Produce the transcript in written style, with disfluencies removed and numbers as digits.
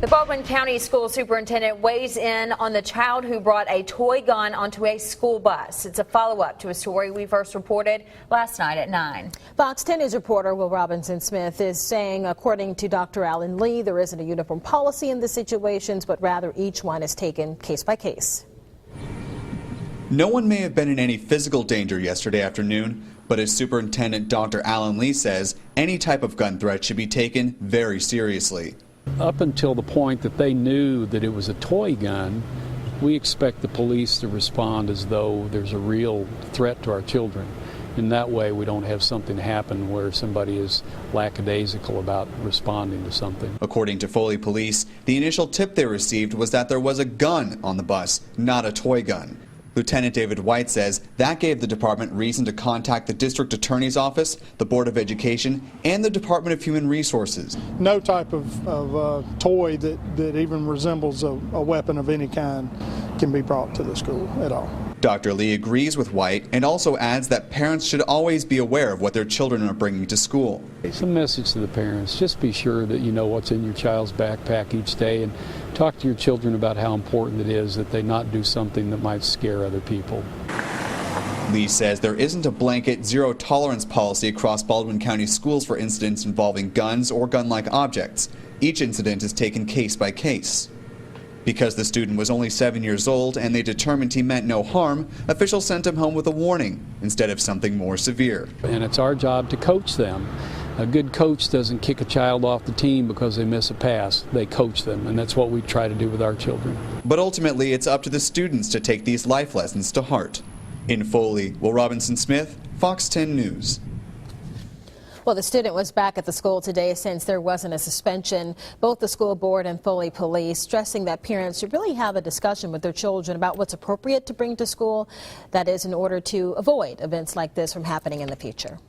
The Baldwin County School Superintendent weighs in on the child who brought a toy gun onto a school bus. It's a follow-up to a story we first reported last night at 9. Fox 10 News reporter Will Robinson-Smith is saying, according to Dr. Alan Lee, there isn't a uniform policy in the situations, but rather each one is taken case by case. No one may have been in any physical danger yesterday afternoon, but as Superintendent Dr. Alan Lee says, any type of gun threat should be taken very seriously. Up until the point that they knew that it was a toy gun, we expect the police to respond as though there's a real threat to our children. In that way, we don't have something happen where somebody is lackadaisical about responding to something. According to Foley Police, the initial tip they received was that there was a gun on the bus, not a toy gun. Lieutenant David White says that gave the department reason to contact the district attorney's office, the Board of Education, and the Department of Human Resources. No type of toy that even resembles a weapon of any kind can be brought to the school at all. Dr. Lee agrees with White and also adds that parents should always be aware of what their children are bringing to school. It's a message to the parents. Just be sure that you know what's in your child's backpack each day, and talk to your children about how important it is that they not do something that might scare other people. Lee says there isn't a blanket zero-tolerance policy across Baldwin County schools for incidents involving guns or gun-like objects. Each incident is taken case by case. Because the student was only 7 years old and they determined he meant no harm, officials sent him home with a warning instead of something more severe. And it's our job to coach them. A good coach doesn't kick a child off the team because they miss a pass. They coach them, and that's what we try to do with our children. But ultimately, it's up to the students to take these life lessons to heart. In Foley, Will Robinson-Smith, Fox 10 News. Well, the student was back at the school today since there wasn't a suspension. Both the school board and Foley Police stressing that parents should really have a discussion with their children about what's appropriate to bring to school. That is in order to avoid events like this from happening in the future.